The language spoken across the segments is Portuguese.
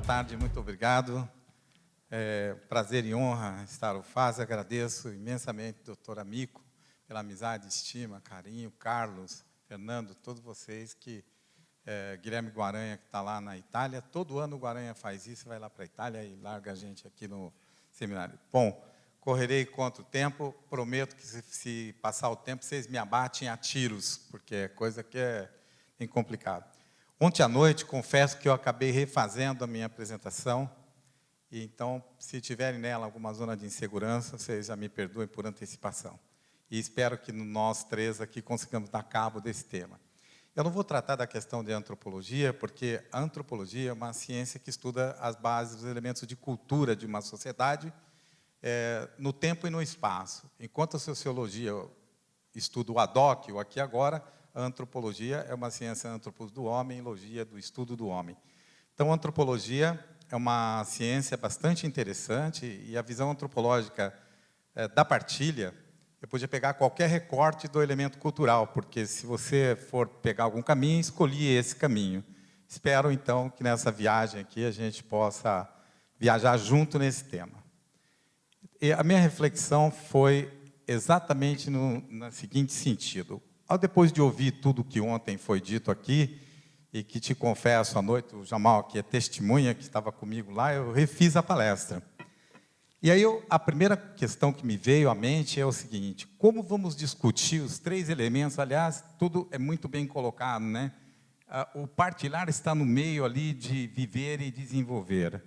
tarde, muito obrigado. Prazer e honra estar ao FAS. Agradeço imensamente, doutor Amico, pela amizade, estima, carinho, Carlos, Fernando, todos vocês que... Guilherme Guaranha, que está lá na Itália. Todo ano o Guaranha faz isso, vai lá para a Itália e larga a gente aqui no seminário. Bom, correrei contra o tempo. Prometo que, se passar o tempo, vocês me abatem a tiros, porque é coisa que é bem complicado. Ontem à noite, confesso que eu acabei refazendo a minha apresentação. E então, se tiverem nela alguma zona de insegurança, vocês já me perdoem por antecipação. E espero que nós três aqui consigamos dar cabo desse tema. Eu não vou tratar da questão de antropologia, porque a antropologia é uma ciência que estuda as bases, os elementos de cultura de uma sociedade no tempo e no espaço. Enquanto a sociologia estuda o ad hoc, o aqui e agora, a antropologia é uma ciência do homem, logia do estudo do homem. Então, a antropologia é uma ciência bastante interessante e a visão antropológica da partilha. Eu podia pegar qualquer recorte do elemento cultural, porque se você for pegar algum caminho, escolhi esse caminho. Espero, então, que nessa viagem aqui a gente possa viajar junto nesse tema. E a minha reflexão foi exatamente no seguinte sentido. Depois de ouvir tudo que ontem foi dito aqui, e que te confesso, à noite, o Jamal, que é testemunha, que estava comigo lá, eu refiz a palestra. E aí, a primeira questão que me veio à mente é o seguinte: como vamos discutir os três elementos? Aliás, tudo é muito bem colocado, né? O partilhar está no meio ali de viver e desenvolver,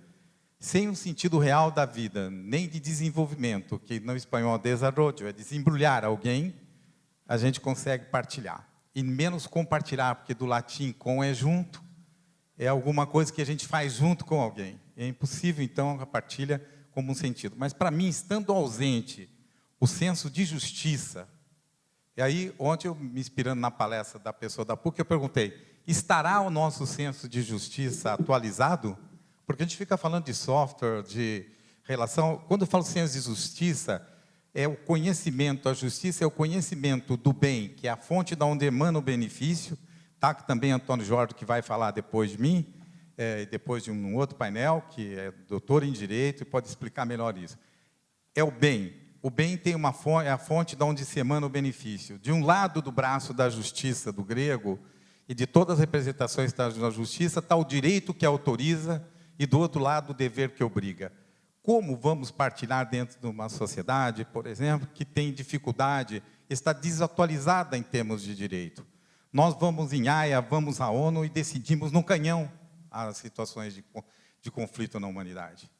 sem o sentido real da vida, nem de desenvolvimento, que no espanhol desarrollo, é desembrulhar alguém, a gente consegue partilhar. E menos compartilhar, porque do latim com é junto, é alguma coisa que a gente faz junto com alguém. É impossível, então, a partilha como um sentido. Mas, para mim, estando ausente o senso de justiça, e aí, ontem, eu me inspirando na palestra da pessoa da PUC, eu perguntei, estará o nosso senso de justiça atualizado? Porque a gente fica falando de software, de relação... Quando eu falo senso de justiça, é o conhecimento, a justiça é o conhecimento do bem, que é a fonte de onde emana o benefício, tá? Que também Antônio Jorge, que vai falar depois de mim, depois de um outro painel, que é doutor em Direito, e pode explicar melhor isso. É o bem. O bem tem uma fonte, é a fonte de onde se emana o benefício. De um lado do braço da justiça, do grego, e de todas as representações da justiça, está o direito que autoriza, e do outro lado o dever que obriga. Como vamos partilhar dentro de uma sociedade, por exemplo, que tem dificuldade, está desatualizada em termos de direito? Nós vamos em Haia, vamos à ONU e decidimos no canhão as situações de conflito na humanidade.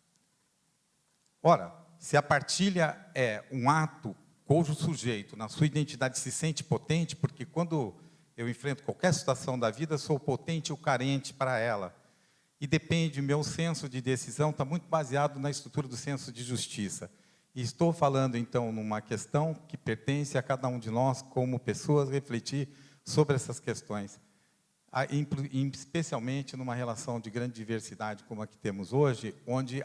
Ora, se a partilha é um ato cujo sujeito, na sua identidade, se sente potente, porque quando eu enfrento qualquer situação da vida, sou potente ou carente para ela. E depende, o meu senso de decisão está muito baseado na estrutura do senso de justiça. E estou falando, então, numa questão que pertence a cada um de nós, como pessoas, refletir sobre essas questões. Especialmente numa relação de grande diversidade como a que temos hoje, onde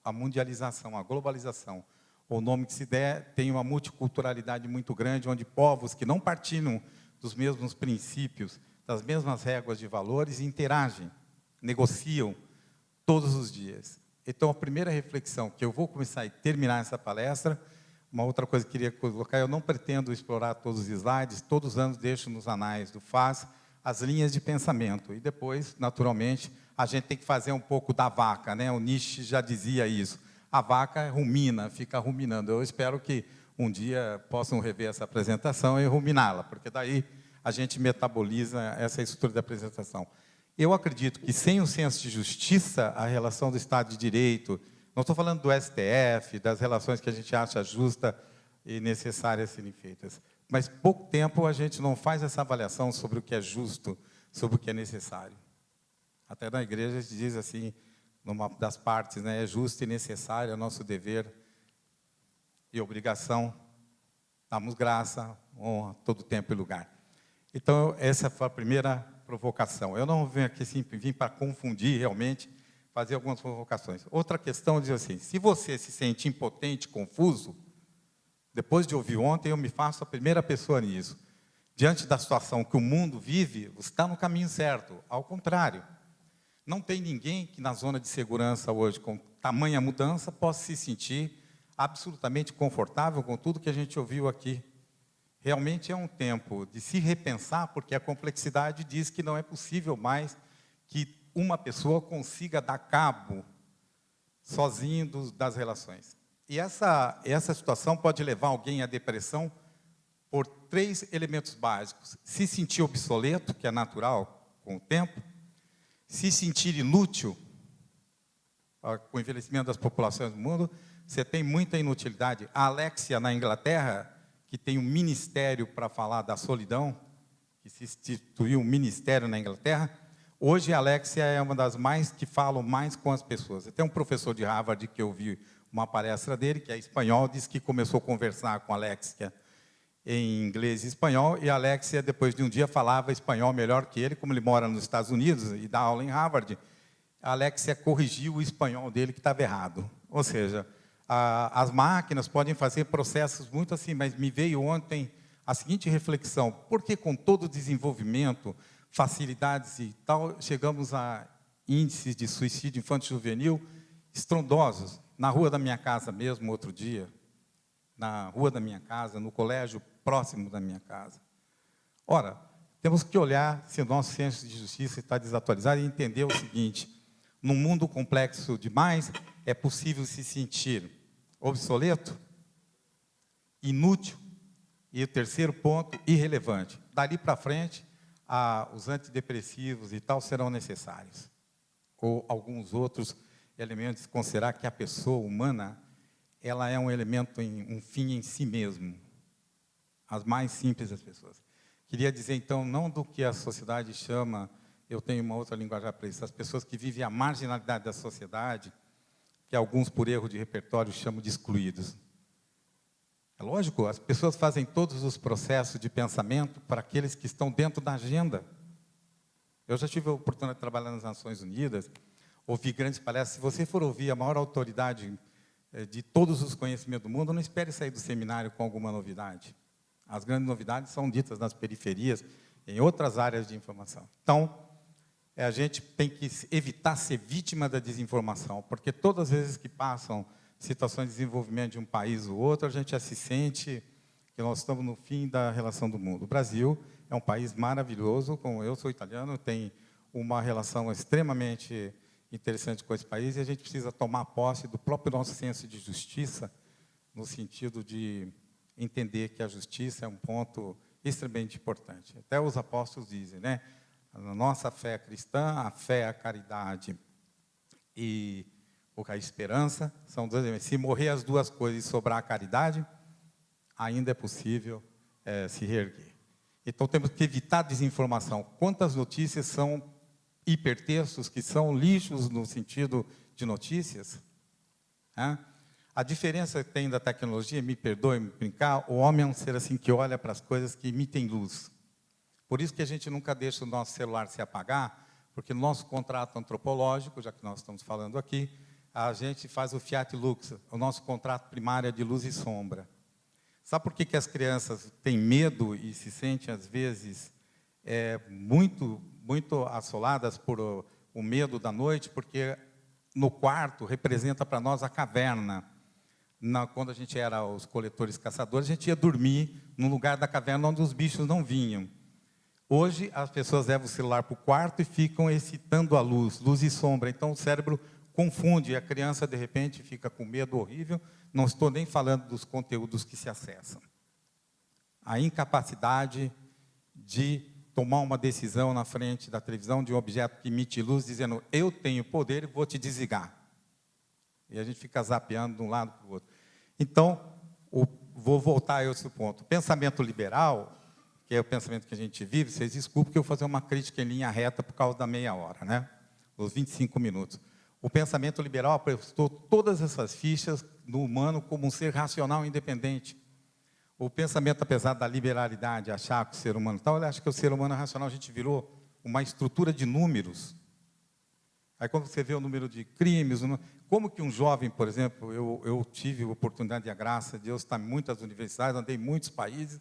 a mundialização, a globalização, o nome que se der, tem uma multiculturalidade muito grande, onde povos que não partilham dos mesmos princípios, das mesmas regras de valores, interagem, negociam todos os dias. Então, a primeira reflexão, que eu vou começar e terminar essa palestra, uma outra coisa que eu queria colocar, eu não pretendo explorar todos os slides, todos os anos deixo nos anais do FAS as linhas de pensamento, e depois, naturalmente, a gente tem que fazer um pouco da vaca, né? O Nietzsche já dizia isso, a vaca rumina, fica ruminando. Eu espero que um dia possam rever essa apresentação e ruminá-la, porque daí a gente metaboliza essa estrutura da apresentação. Eu acredito que, sem o senso de justiça, a relação do Estado de Direito, não estou falando do STF, das relações que a gente acha justa e necessárias serem feitas, mas pouco tempo a gente não faz essa avaliação sobre o que é justo, sobre o que é necessário. Até na igreja a gente diz assim, numa das partes, né, é justo e necessário, é nosso dever e obrigação, damos graça, honra, todo tempo e lugar. Então, essa foi a primeira provocação. Eu não venho aqui sempre vim para confundir realmente, fazer algumas provocações. Outra questão diz assim, se você se sente impotente, confuso, depois de ouvir ontem, eu me faço a primeira pessoa nisso. Diante da situação que o mundo vive, você está no caminho certo. Ao contrário, Não tem ninguém que na zona de segurança hoje, com tamanha mudança, possa se sentir absolutamente confortável com tudo que a gente ouviu aqui. Realmente é um tempo de se repensar, porque a complexidade diz que não é possível mais que uma pessoa consiga dar cabo sozinho das relações. E essa situação pode levar alguém à depressão por 3 elementos básicos: se sentir obsoleto, que é natural com o tempo; se sentir inútil, com o envelhecimento das populações do mundo. Você tem muita inutilidade. A Alexia, na Inglaterra, que tem um ministério para falar da solidão, que se instituiu um ministério na Inglaterra, hoje a Alexia é uma das mais que falam mais com as pessoas. Tem um professor de Harvard que eu vi uma palestra dele, que é espanhol, disse que começou a conversar com a Alexia em inglês e espanhol, e a Alexia, depois de um dia, falava espanhol melhor que ele. Como ele mora nos Estados Unidos e dá aula em Harvard, a Alexia corrigiu o espanhol dele, que estava errado. Ou seja, as máquinas podem fazer processos muito assim, mas me veio ontem a seguinte reflexão: por que com todo o desenvolvimento, facilidades e tal, chegamos a índices de suicídio infanto-juvenil estrondosos? Na rua da minha casa mesmo, outro dia, na rua da minha casa, no colégio próximo da minha casa. Ora, temos que olhar se o nosso senso de justiça está desatualizado e entender o seguinte: num mundo complexo demais, é possível se sentir obsoleto, inútil e, o terceiro ponto, irrelevante. Dali para frente, os antidepressivos e tal serão necessários. Ou alguns outros elementos, considerar que a pessoa humana, ela é um elemento, um fim em si mesmo. As mais simples das pessoas. Queria dizer, então, não do que a sociedade chama, eu tenho uma outra linguagem para isso, as pessoas que vivem a marginalidade da sociedade, que alguns, por erro de repertório, chamam de excluídos. É lógico, as pessoas fazem todos os processos de pensamento para aqueles que estão dentro da agenda. Eu já tive a oportunidade de trabalhar nas Nações Unidas, ouvi grandes palestras. Se você for ouvir a maior autoridade de todos os conhecimentos do mundo, não espere sair do seminário com alguma novidade. As grandes novidades são ditas nas periferias, em outras áreas de informação. Então, a gente tem que evitar ser vítima da desinformação, porque todas as vezes que passam situações de desenvolvimento de um país ou outro, a gente já se sente que nós estamos no fim da relação do mundo. O Brasil é um país maravilhoso, como eu sou italiano, tem uma relação extremamente interessante com esse país, e a gente precisa tomar posse do próprio nosso senso de justiça, no sentido de entender que a justiça é um ponto extremamente importante. Até os apóstolos dizem, né? A nossa fé cristã, a fé, a caridade e a esperança são 2 elementos. Se morrer as 2 coisas e sobrar a caridade, ainda é possível se reerguer. Então, temos que evitar desinformação. Quantas notícias são hipertextos, que são lixos no sentido de notícias? A diferença que tem da tecnologia, me perdoe me brincar, o homem é um ser assim que olha para as coisas que emitem luz. Por isso que a gente nunca deixa o nosso celular se apagar, porque no nosso contrato antropológico, já que nós estamos falando aqui, a gente faz o fiat lux, o nosso contrato primário é de luz e sombra. Sabe por que as crianças têm medo e se sentem, às vezes, muito assoladas por o medo da noite? Porque no quarto representa para nós a caverna. Quando a gente era os coletores caçadores, a gente ia dormir no lugar da caverna onde os bichos não vinham. Hoje, as pessoas levam o celular para o quarto e ficam excitando a luz e sombra. Então, o cérebro confunde, e a criança, de repente, fica com medo horrível. Não estou nem falando dos conteúdos que se acessam. A incapacidade de tomar uma decisão na frente da televisão de um objeto que emite luz, dizendo, eu tenho poder e vou te desligar. E a gente fica zapeando de um lado para o outro. Então, vou voltar a esse ponto. O pensamento liberal, que é o pensamento que a gente vive, vocês desculpem que eu vou fazer uma crítica em linha reta por causa da meia hora, né? Os 25 minutos. O pensamento liberal apostou todas essas fichas no humano como um ser racional e independente. O pensamento, apesar da liberalidade, achar que o ser humano tal, ele acha que o ser humano é racional, a gente virou uma estrutura de números. Aí quando você vê o número de crimes, como que um jovem, por exemplo, eu tive a oportunidade e a graça de Deus estar em muitas universidades, andei em muitos países,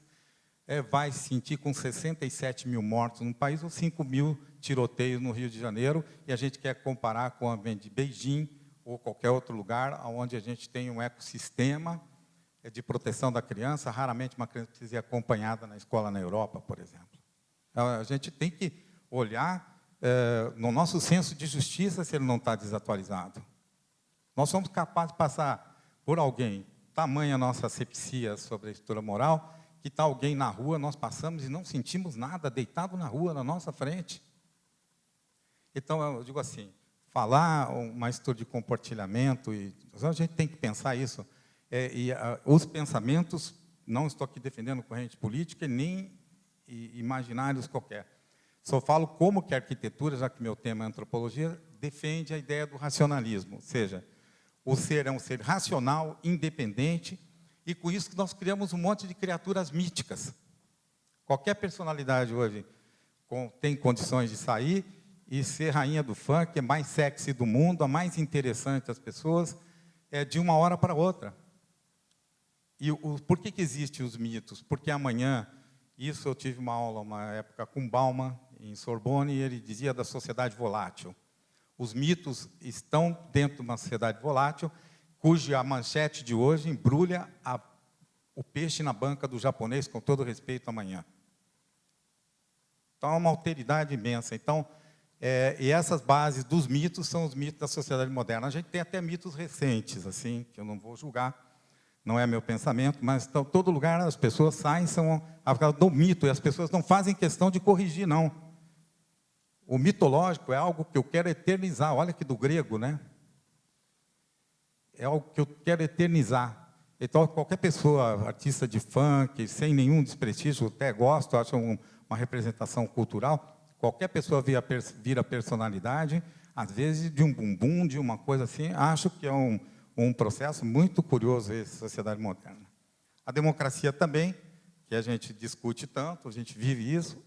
vai se sentir com 67 mil mortos num país ou 5 mil tiroteio no Rio de Janeiro, e a gente quer comparar com o ambiente de Beijing ou qualquer outro lugar onde a gente tem um ecossistema de proteção da criança. Raramente uma criança precisa ir acompanhada na escola na Europa, por exemplo. A gente tem que olhar no nosso senso de justiça se ele não está desatualizado. Nós somos capazes de passar por alguém, tamanha a nossa asepsia sobre a estrutura moral, que está alguém na rua, nós passamos e não sentimos nada, deitado na rua, na nossa frente. Então, eu digo assim, falar uma estrutura de compartilhamento, a gente tem que pensar isso, os pensamentos, não estou aqui defendendo corrente política, nem imaginários qualquer. Só falo como que a arquitetura, já que meu tema é antropologia, defende a ideia do racionalismo, ou seja, o ser é um ser racional, independente, e com isso que nós criamos um monte de criaturas míticas. Qualquer personalidade hoje tem condições de sair e ser rainha do funk, é mais sexy do mundo, a mais interessante das pessoas, de uma hora para outra. E por que existem os mitos? Porque amanhã, isso eu tive uma aula, uma época, com Bauman, em Sorbonne, e ele dizia da sociedade volátil. Os mitos estão dentro de uma sociedade volátil, cuja manchete de hoje embrulha o peixe na banca do japonês, com todo respeito, amanhã. Então, é uma alteridade imensa. Então, e essas bases dos mitos são os mitos da sociedade moderna. A gente tem até mitos recentes, assim, que eu não vou julgar, não é meu pensamento, mas em todo lugar as pessoas saem, são a causa do mito, e as pessoas não fazem questão de corrigir, não. O mitológico é algo que eu quero eternizar. Olha que do grego, né? É algo que eu quero eternizar. Então, qualquer pessoa, artista de funk, sem nenhum desprestígio, até gosto, acho uma representação cultural, qualquer pessoa vira personalidade, às vezes de um bumbum, de uma coisa assim, acho que é um processo muito curioso esse, sociedade moderna. A democracia também, que a gente discute tanto, a gente vive isso,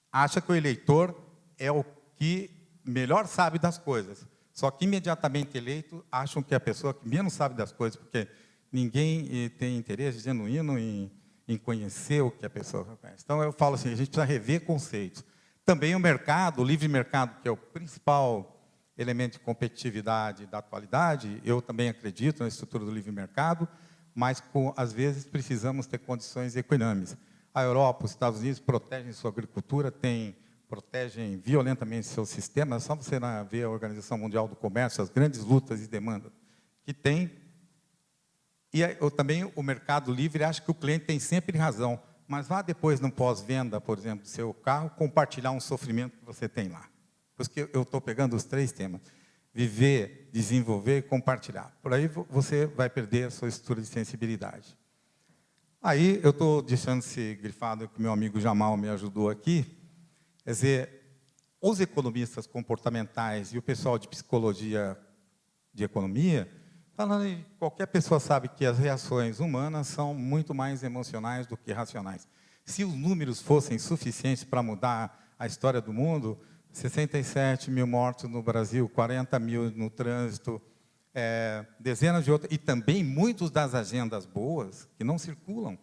acha que o eleitor é o que melhor sabe das coisas. Só que, imediatamente eleito, acham que é a pessoa que menos sabe das coisas, porque ninguém tem interesse genuíno em conhecer o que a pessoa conhece. Então, eu falo assim, a gente precisa rever conceitos. Também o mercado, o livre mercado, que é o principal elemento de competitividade da atualidade, eu também acredito na estrutura do livre mercado, mas, às vezes, precisamos ter condições equinâmes. A Europa, os Estados Unidos protegem sua agricultura, protegem violentamente seu sistema. É só você ver a Organização Mundial do Comércio, as grandes lutas e demandas que tem. E também o mercado livre acha que o cliente tem sempre razão, mas vá depois, no pós-venda, por exemplo, do seu carro, compartilhar um sofrimento que você tem lá. Por isso que eu estou pegando os 3 temas. Viver, desenvolver e compartilhar. Por aí você vai perder a sua estrutura de sensibilidade. Aí eu estou deixando esse grifado que o meu amigo Jamal me ajudou aqui. Quer dizer, os economistas comportamentais e o pessoal de psicologia de economia, falando, qualquer pessoa sabe que as reações humanas são muito mais emocionais do que racionais. Se os números fossem suficientes para mudar a história do mundo, 67 mil mortos no Brasil, 40 mil no trânsito, dezenas de outras, e também muitas das agendas boas que não circulam.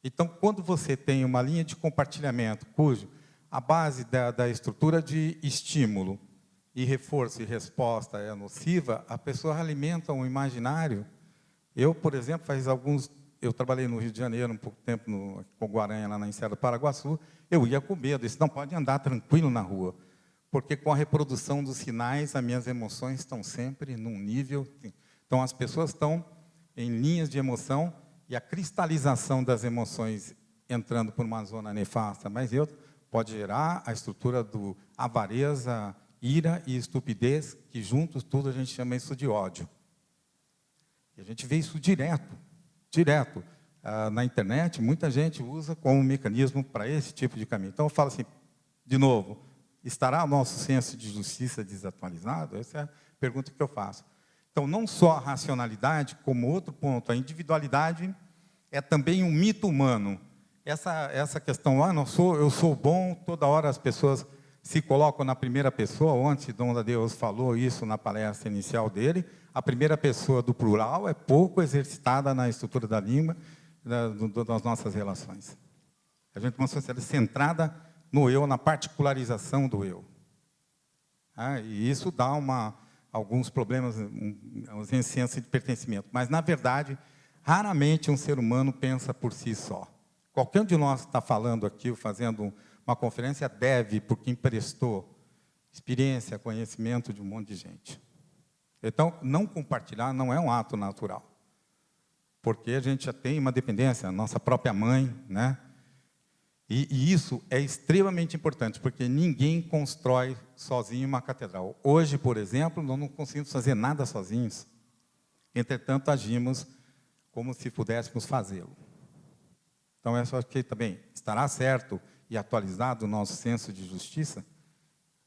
Então, quando você tem uma linha de compartilhamento, cujo a base da estrutura de estímulo e reforço e resposta é nociva, a pessoa alimenta um imaginário. Eu, por exemplo, eu trabalhei no Rio de Janeiro um pouco tempo, com Guaranha, lá na Enseada do Paraguaçu, eu ia com medo, isso não pode andar tranquilo na rua, porque com a reprodução dos sinais, as minhas emoções estão sempre num nível. Então, as pessoas estão em linhas de emoção, e a cristalização das emoções entrando por uma zona nefasta, mas pode gerar a estrutura do avareza, ira e estupidez, que juntos tudo a gente chama isso de ódio. E a gente vê isso direto. Na internet, muita gente usa como mecanismo para esse tipo de caminho. Então, eu falo assim, de novo, estará o nosso senso de justiça desatualizado? Essa é a pergunta que eu faço. Então, não só a racionalidade, como outro ponto, a individualidade é também um mito humano. Essa questão, eu sou bom, toda hora as pessoas se colocam na primeira pessoa. Ontem, Dom Deus falou isso na palestra inicial dele. A primeira pessoa do plural é pouco exercitada na estrutura da língua, das nossas relações. A gente é uma sociedade centrada no eu, na particularização do eu. E isso dá alguns problemas, ausência de pertencimento. Mas, na verdade, raramente um ser humano pensa por si só. Qualquer um de nós que está falando aqui, ou fazendo uma conferência, deve, porque emprestou experiência, conhecimento de um monte de gente. Então, não compartilhar não é um ato natural. Porque a gente já tem uma dependência, a nossa própria mãe, né? E isso é extremamente importante, porque ninguém constrói sozinho uma catedral. Hoje, por exemplo, nós não conseguimos fazer nada sozinhos. Entretanto, agimos como se pudéssemos fazê-lo. Então, eu acho que também estará certo e atualizado o nosso senso de justiça.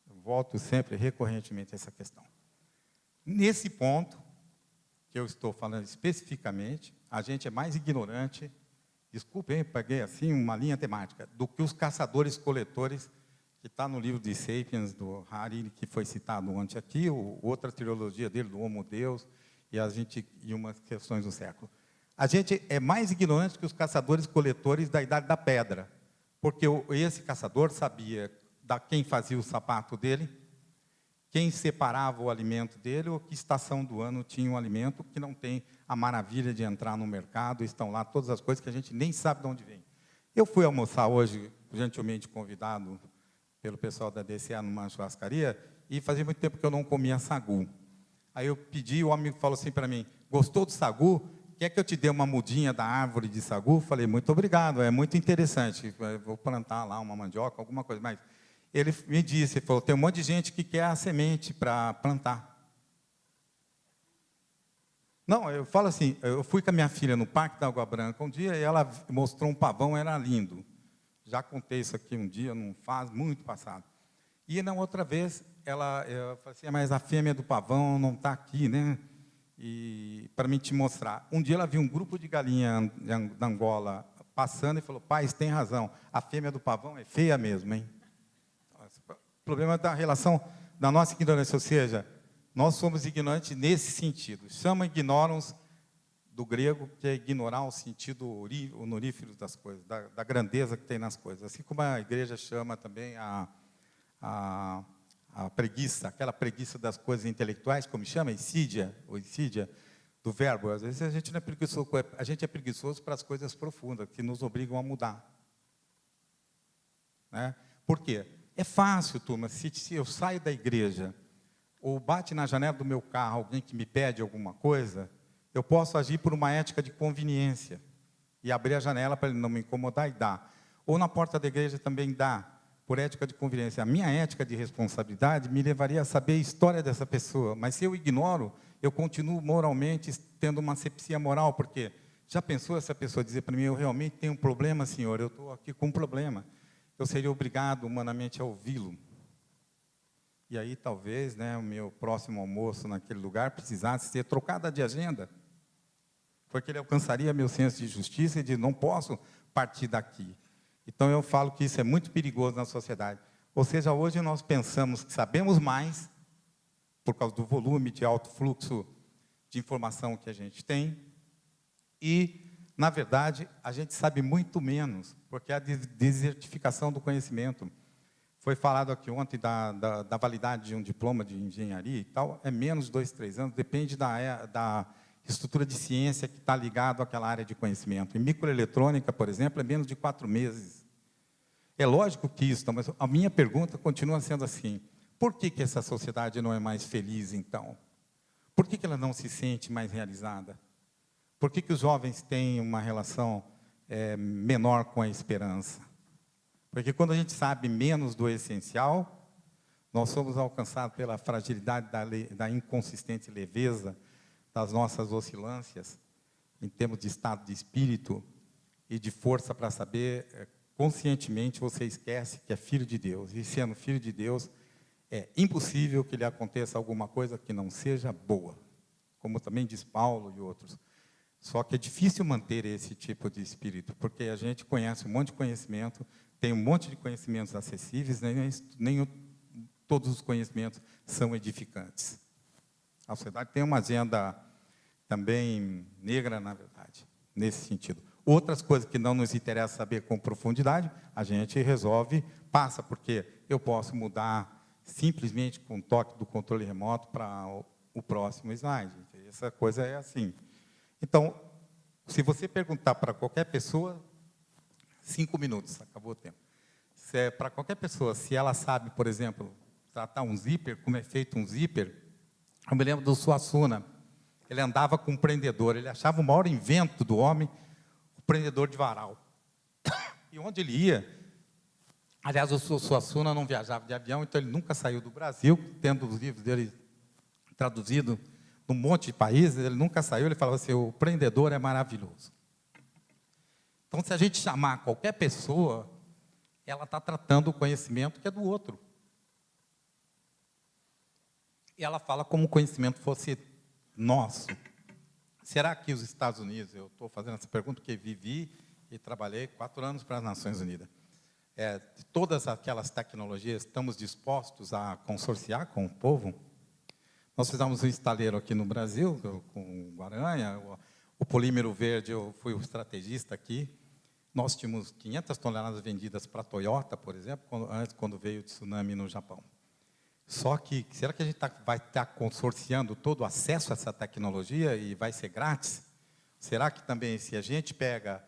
Eu volto sempre, recorrentemente, a essa questão. Nesse ponto, que eu estou falando especificamente, a gente é mais ignorante, desculpem, peguei assim uma linha temática, do que os caçadores-coletores, que está no livro de Sapiens, do Harari, que foi citado ontem aqui, outra trilogia dele, do Homo Deus, e umas questões do século. A gente é mais ignorante que os caçadores-coletores da Idade da Pedra, porque esse caçador sabia quem fazia o sapato dele, quem separava o alimento dele, ou que estação do ano tinha um alimento, que não tem a maravilha de entrar no mercado, estão lá todas as coisas que a gente nem sabe de onde vem. Eu fui almoçar hoje, gentilmente convidado pelo pessoal da DCA numa churrascaria, e fazia muito tempo que eu não comia sagu. Aí eu pedi, o homem falou assim para mim, gostou do sagu? Quer que eu te dê uma mudinha da árvore de sagu? Falei, muito obrigado, é muito interessante, vou plantar lá uma mandioca, alguma coisa, mas ele me disse, ele falou, tem um monte de gente que quer a semente para plantar. Não, eu falo assim, eu fui com a minha filha no Parque da Água Branca um dia, e ela mostrou um pavão, era lindo. Já contei isso aqui um dia, não faz muito passado. E na outra vez, eu falei assim, mas a fêmea do pavão não está aqui, né? E para mim te mostrar. Um dia ela viu um grupo de galinha da Angola passando e falou, pai, você tem razão, a fêmea do pavão é feia mesmo, hein? O problema da relação da nossa ignorância, ou seja, nós somos ignorantes nesse sentido. Chama ignorans do grego, que é ignorar o sentido honorífero das coisas, da grandeza que tem nas coisas. Assim como a igreja chama também a preguiça, aquela preguiça das coisas intelectuais, como chama, insídia, ou insídia, do verbo. Às vezes a gente não é preguiçoso, a gente é preguiçoso para as coisas profundas, que nos obrigam a mudar. Né? Por quê? É fácil, turma, se eu saio da igreja, ou bate na janela do meu carro alguém que me pede alguma coisa, eu posso agir por uma ética de conveniência, e abrir a janela para ele não me incomodar e dar. Ou na porta da igreja também dá, por ética de conveniência. A minha ética de responsabilidade me levaria a saber a história dessa pessoa, mas se eu ignoro, eu continuo moralmente tendo uma asepsia moral, porque já pensou essa pessoa dizer para mim, eu realmente tenho um problema, senhor, eu estou aqui com um problema. Eu seria obrigado humanamente a ouvi-lo. E aí talvez, né, o meu próximo almoço naquele lugar precisasse ser trocado de agenda, porque ele alcançaria meu senso de justiça e de não posso partir daqui. Então eu falo que isso é muito perigoso na sociedade. Ou seja, hoje nós pensamos que sabemos mais, por causa do volume de alto fluxo de informação que a gente tem, e na verdade, a gente sabe muito menos, porque a desertificação do conhecimento. Foi falado aqui ontem da validade de um diploma de engenharia e tal, é menos de 2, 3 anos, depende da estrutura de ciência que está ligado àquela área de conhecimento. Em microeletrônica, por exemplo, é menos de 4 meses. É lógico que isso, mas a minha pergunta continua sendo assim, por que essa sociedade não é mais feliz, então? Por que ela não se sente mais realizada? Por que os jovens têm uma relação menor com a esperança? Porque quando a gente sabe menos do essencial, nós somos alcançados pela fragilidade da inconsistente leveza das nossas oscilâncias, em termos de estado de espírito e de força para saber, conscientemente você esquece que é filho de Deus. E sendo filho de Deus, é impossível que lhe aconteça alguma coisa que não seja boa. Como também diz Paulo e outros. Só que é difícil manter esse tipo de espírito, porque a gente conhece um monte de conhecimento, tem um monte de conhecimentos acessíveis, nem todos os conhecimentos são edificantes. A sociedade tem uma agenda também negra, na verdade, nesse sentido. Outras coisas que não nos interessa saber com profundidade, a gente resolve, passa, porque eu posso mudar simplesmente com um toque do controle remoto para o próximo slide. Essa coisa é assim. Então, se você perguntar para qualquer pessoa, 5 minutos, acabou o tempo. Para qualquer pessoa, se ela sabe, por exemplo, tratar um zíper, como é feito um zíper, eu me lembro do Suassuna. Ele andava com um prendedor, ele achava o maior invento do homem, o prendedor de varal. E onde ele ia, aliás, o Suassuna não viajava de avião, então ele nunca saiu do Brasil, tendo os livros dele traduzidos num monte de países, ele nunca saiu, ele falava assim, o prendedor é maravilhoso. Então, se a gente chamar qualquer pessoa, ela está tratando o conhecimento que é do outro. E ela fala como o conhecimento fosse nosso. Será que os Estados Unidos, eu estou fazendo essa pergunta porque vivi e trabalhei 4 anos para as Nações Unidas, de todas aquelas tecnologias, estamos dispostos a consorciar com o povo? Nós fizemos um estaleiro aqui no Brasil, com o Guaranha, o polímero verde, eu fui o estrategista aqui. Nós tínhamos 500 toneladas vendidas para a Toyota, por exemplo, quando veio o tsunami no Japão. Só que, será que a gente vai estar consorciando todo o acesso a essa tecnologia e vai ser grátis? Será que também, se a gente pega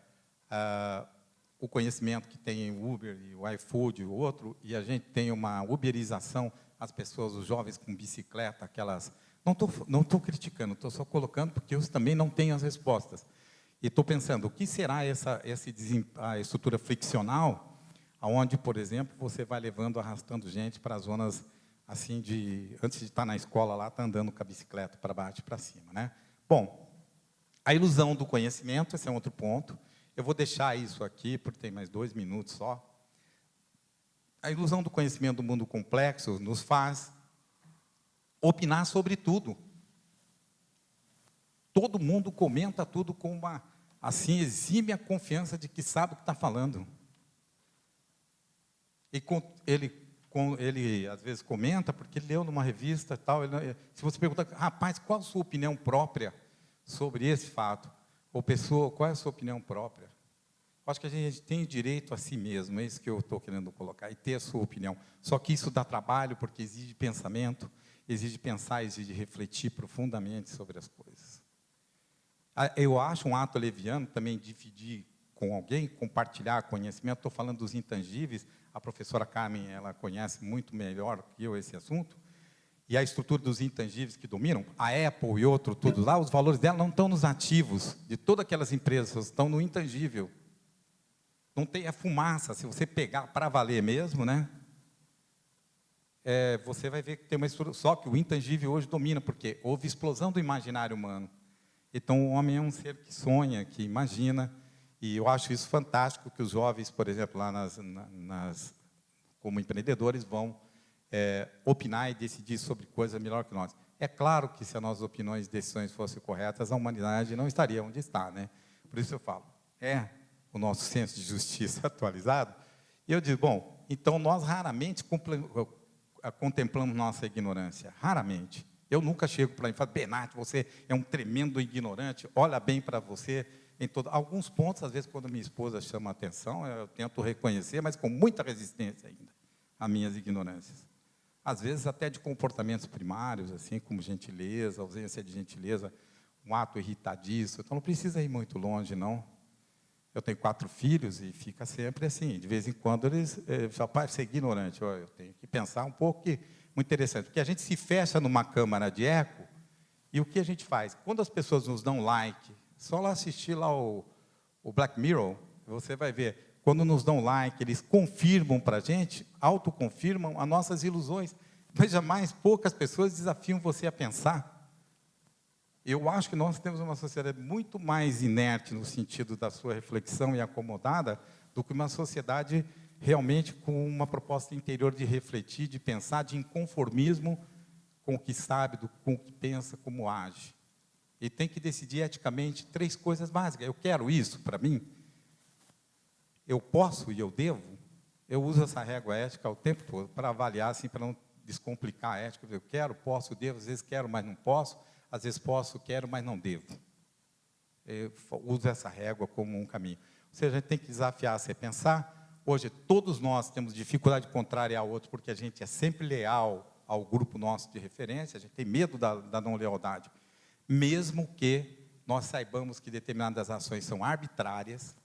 o conhecimento que tem o Uber, e o iFood, o outro, e a gente tem uma uberização, as pessoas, os jovens com bicicleta, aquelas... Não estou criticando, estou só colocando porque eu também não tenho as respostas. E estou pensando, o que será a estrutura friccional, onde, por exemplo, você vai levando, arrastando gente para as zonas, assim, antes de estar na escola lá, está andando com a bicicleta para baixo e para cima, né? Bom, a ilusão do conhecimento, esse é um outro ponto. Eu vou deixar isso aqui, porque tem mais 2 minutos só. A ilusão do conhecimento do mundo complexo nos faz opinar sobre tudo. Todo mundo comenta tudo com uma, assim, exímia confiança de que sabe o que está falando. E ele, às vezes, comenta, porque ele leu numa revista e tal. Se você perguntar, rapaz, qual a sua opinião própria sobre esse fato? Ou pessoa, qual é a sua opinião própria? Eu acho que a gente tem direito a si mesmo, é isso que eu estou querendo colocar, e ter a sua opinião. Só que isso dá trabalho, porque exige pensamento, exige pensar, exige refletir profundamente sobre as coisas. Eu acho um ato leviano também dividir com alguém, compartilhar conhecimento. Estou falando dos intangíveis, a professora Carmen, ela conhece muito melhor que eu esse assunto, e a estrutura dos intangíveis que dominam, a Apple e outro, tudo lá, os valores dela não estão nos ativos de todas aquelas empresas, estão no intangível. Não tem a fumaça, se você pegar para valer mesmo, né? Você vai ver que tem uma estrutura, só que o intangível hoje domina, porque houve explosão do imaginário humano. Então, o homem é um ser que sonha, que imagina, e eu acho isso fantástico, que os jovens, por exemplo, lá como empreendedores, vão opinar e decidir sobre coisas melhor que nós. É claro que se as nossas opiniões e decisões fossem corretas, a humanidade não estaria onde está, né? Por isso eu falo, o nosso senso de justiça atualizado, e eu digo, bom, então nós raramente contemplamos nossa ignorância, raramente. Eu nunca chego para ele e falo, Bernardo, você é um tremendo ignorante, olha bem para você em alguns pontos, às vezes, quando minha esposa chama a atenção, eu tento reconhecer, mas com muita resistência ainda, às minhas ignorâncias. Às vezes, até de comportamentos primários, assim, como gentileza, ausência de gentileza, um ato irritadiço, então não precisa ir muito longe, não. Eu tenho 4 filhos e fica sempre assim, de vez em quando eles falam, pai, você é ignorante, eu tenho que pensar um pouco, muito interessante, porque a gente se fecha numa câmara de eco, e o que a gente faz? Quando as pessoas nos dão like, só lá assistir lá o Black Mirror, você vai ver, quando nos dão like, eles confirmam para a gente, autoconfirmam as nossas ilusões, mas jamais poucas pessoas desafiam você a pensar. Eu acho que nós temos uma sociedade muito mais inerte no sentido da sua reflexão e acomodada do que uma sociedade realmente com uma proposta interior de refletir, de pensar, de inconformismo com o que sabe, com o que pensa, como age. E tem que decidir eticamente 3 coisas básicas. Eu quero isso para mim? Eu posso e eu devo? Eu uso essa régua ética o tempo todo para avaliar, assim, para não descomplicar a ética. Eu quero, posso, devo, às vezes quero, mas não posso. Às vezes posso, quero, mas não devo. usa essa régua como um caminho. Ou seja, a gente tem que desafiar a se pensar. Hoje, todos nós temos dificuldade de contrariar o outro, porque a gente é sempre leal ao grupo nosso de referência, a gente tem medo da não lealdade. Mesmo que nós saibamos que determinadas ações são arbitrárias,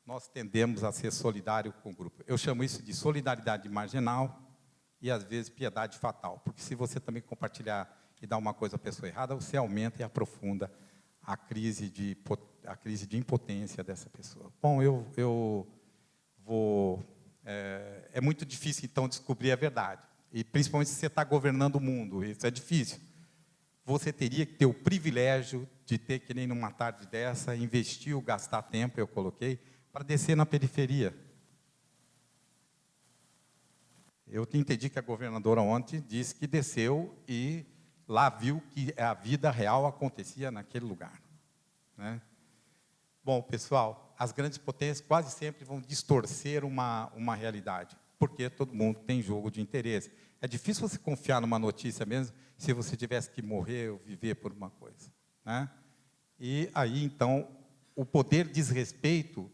nós tendemos a ser solidário com o grupo. Eu chamo isso de solidariedade marginal e, às vezes, piedade fatal. Porque se você também compartilhar e dar uma coisa à pessoa errada, você aumenta e aprofunda a crise de impotência dessa pessoa. Bom, é muito difícil, então, descobrir a verdade. E, principalmente, se você está governando o mundo. Isso é difícil. Você teria que ter o privilégio de ter, que nem numa tarde dessa, investir ou gastar tempo, eu coloquei, para descer na periferia. Eu entendi que a governadora ontem disse que desceu e lá viu que a vida real acontecia naquele lugar, né? Bom, pessoal, as grandes potências quase sempre vão distorcer uma realidade, porque todo mundo tem jogo de interesse. É difícil você confiar numa notícia mesmo, se você tivesse que morrer ou viver por uma coisa, né? E aí, então, o poder diz respeito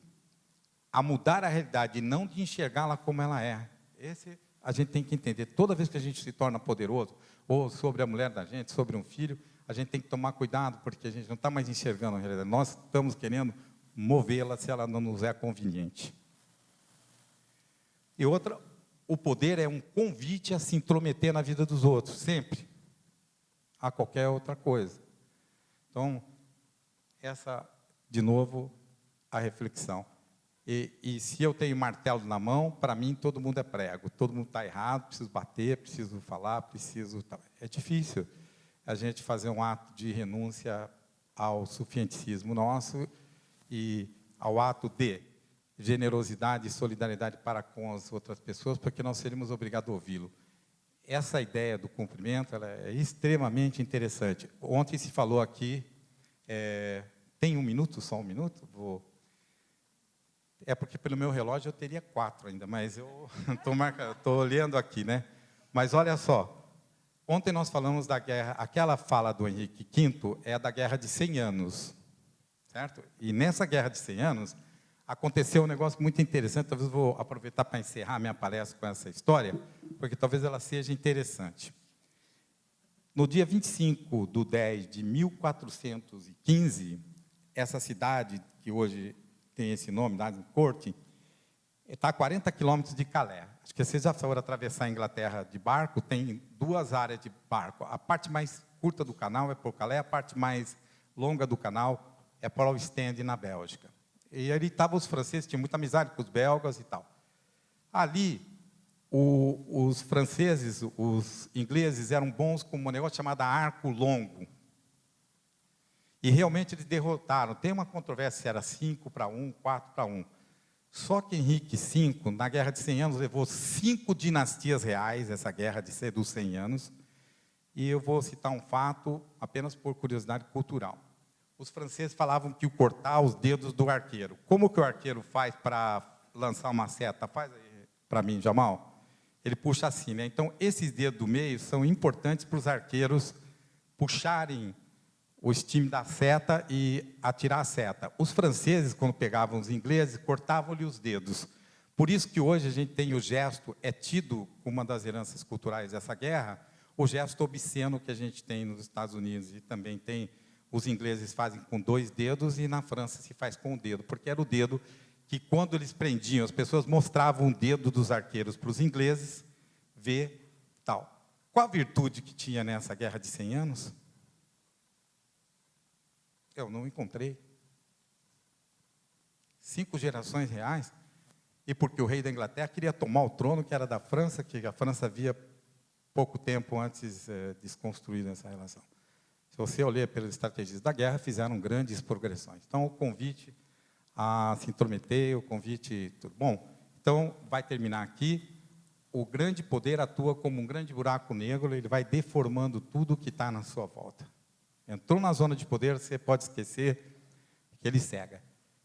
a mudar a realidade e não de enxergá-la como ela é. Esse a gente tem que entender. Toda vez que a gente se torna poderoso, ou sobre a mulher da gente, sobre um filho, a gente tem que tomar cuidado, porque a gente não está mais enxergando a realidade. Nós estamos querendo movê-la se ela não nos é conveniente. E outra, o poder é um convite a se intrometer na vida dos outros, sempre. A qualquer outra coisa. Então, essa, de novo, a reflexão. E se eu tenho martelo na mão, para mim, todo mundo é prego. Todo mundo está errado, preciso bater, preciso falar, preciso... É difícil a gente fazer um ato de renúncia ao suficientismo nosso e ao ato de generosidade e solidariedade para com as outras pessoas, porque nós seríamos obrigados a ouvi-lo. Essa ideia do cumprimento ela é extremamente interessante. Ontem se falou aqui... tem um minuto, só um minuto? É porque pelo meu relógio eu teria 4 ainda, mas eu estou olhando aqui, né? Mas olha só, ontem nós falamos da guerra, aquela fala do Henrique V é da Guerra de 100 anos, certo? E nessa Guerra de 100 anos aconteceu um negócio muito interessante, talvez eu vou aproveitar para encerrar minha palestra com essa história, porque talvez ela seja interessante. No dia 25 de 10 de 1415, essa cidade, que hoje tem esse nome, Agincourt, está a 40 quilômetros de Calais. Acho que vocês já foram atravessar a Inglaterra de barco, tem 2 áreas de barco. A parte mais curta do canal é por Calais, a parte mais longa do canal é por Ostende, na Bélgica. E ali estavam os franceses, tinham muita amizade com os belgas e tal. Ali, os franceses, os ingleses eram bons com um negócio chamado arco longo. E realmente eles derrotaram. Tem uma controvérsia se era 5-1, 4-1. Só que Henrique V, na Guerra de 100 anos, levou 5 dinastias reais, essa guerra dos 100 anos. E eu vou citar um fato apenas por curiosidade cultural. Os franceses falavam que iam cortar os dedos do arqueiro. Como que o arqueiro faz para lançar uma seta? Faz aí para mim, Jamal. Ele puxa assim, né? Então, esses dedos do meio são importantes para os arqueiros puxarem o estime da seta e atirar a seta. Os franceses, quando pegavam os ingleses, cortavam-lhe os dedos. Por isso que hoje a gente tem o gesto, é tido como uma das heranças culturais dessa guerra, o gesto obsceno que a gente tem nos Estados Unidos, e também tem, os ingleses fazem com 2 dedos, e na França se faz com o dedo, porque era o dedo que, quando eles prendiam, as pessoas mostravam o dedo dos arqueiros para os ingleses, ver tal. Qual a virtude que tinha nessa guerra de 100 anos? Eu não encontrei. 5 gerações reais, e porque o rei da Inglaterra queria tomar o trono, que era da França, que a França havia pouco tempo antes desconstruído essa relação. Se você olhar pelas estratégias da guerra, fizeram grandes progressões. Então, o convite a se intrometer, o convite... Tudo. Bom, então, vai terminar aqui. O grande poder atua como um grande buraco negro, ele vai deformando tudo que está na sua volta. Entrou na zona de poder, você pode esquecer que ele cega.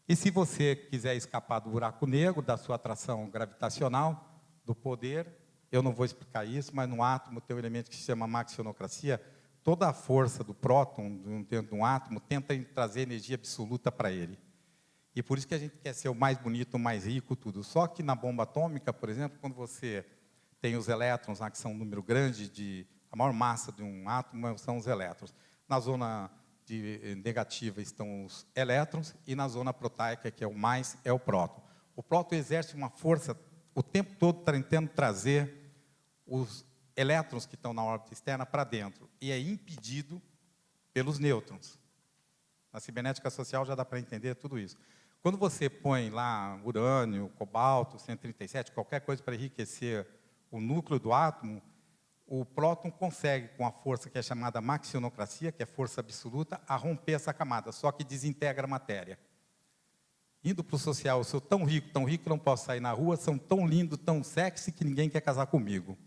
E se você quiser escapar do buraco negro, da sua atração gravitacional, do poder, eu não vou explicar isso, mas no átomo tem um elemento que se chama maxionocracia, toda a força do próton dentro de um átomo tenta trazer energia absoluta para ele. E por isso que a gente quer ser o mais bonito, o mais rico, tudo. Só que na bomba atômica, por exemplo, quando você tem os elétrons lá, que são um número grande, a maior massa de um átomo são os elétrons. Na zona negativa estão os elétrons, e na zona proteica, que é o mais, é o próton. O próton exerce uma força o tempo todo tentando trazer os elétrons que estão na órbita externa para dentro, e é impedido pelos nêutrons. Na cibernética social já dá para entender tudo isso. Quando você põe lá urânio, cobalto, 137, qualquer coisa para enriquecer o núcleo do átomo, o próton consegue, com a força que é chamada maxionocracia, que é força absoluta, a romper essa camada, só que desintegra a matéria. Indo para o social, eu sou tão rico que não posso sair na rua, são tão lindo, tão sexy, que ninguém quer casar comigo.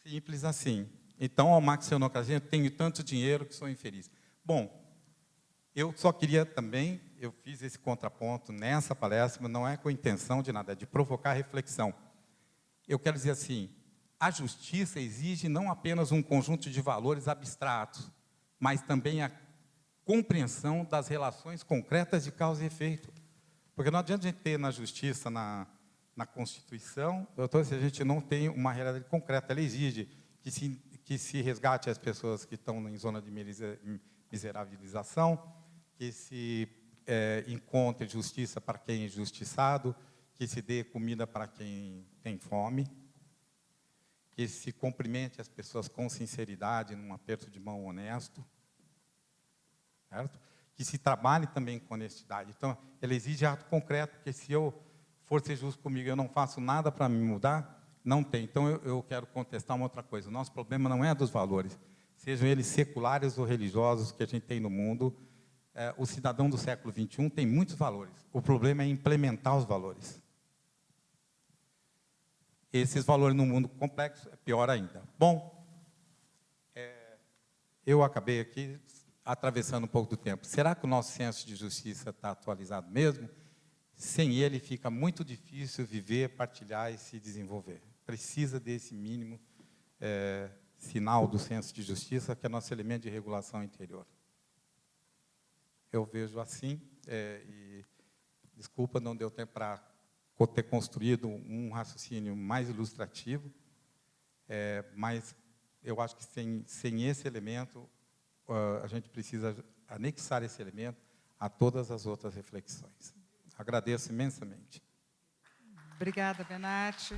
Simples assim. Então, a maxionocracia, eu tenho tanto dinheiro que sou infeliz. Bom, eu só queria também, eu fiz esse contraponto nessa palestra, mas não é com intenção de nada, é de provocar reflexão. Eu quero dizer assim, a justiça exige não apenas um conjunto de valores abstratos, mas também a compreensão das relações concretas de causa e efeito. Porque não adianta a gente ter na justiça, na Constituição, doutor, se a gente não tem uma realidade concreta. Ela exige que se resgate as pessoas que estão em zona de miserabilização, que se encontre justiça para quem é injustiçado, que se dê comida para quem tem fome, que se cumprimente as pessoas com sinceridade, num aperto de mão honesto, certo? Que se trabalhe também com honestidade. Então, ela exige ato concreto, porque se eu for ser justo comigo, eu não faço nada para me mudar, não tem. Então, eu quero contestar uma outra coisa. O nosso problema não é dos valores, sejam eles seculares ou religiosos que a gente tem no mundo. O cidadão do século XXI tem muitos valores. O problema é implementar os valores. Esses valores no mundo complexo é pior ainda. Bom, eu acabei aqui atravessando um pouco do tempo. Será que o nosso senso de justiça está atualizado mesmo? Sem ele, fica muito difícil viver, partilhar e se desenvolver. Precisa desse mínimo sinal do senso de justiça, que é nosso elemento de regulação interior. Eu vejo assim, e desculpa, não deu tempo para ter construído um raciocínio mais ilustrativo, mas eu acho que sem esse elemento, a gente precisa anexar esse elemento a todas as outras reflexões. Agradeço imensamente. Obrigada, Benatti.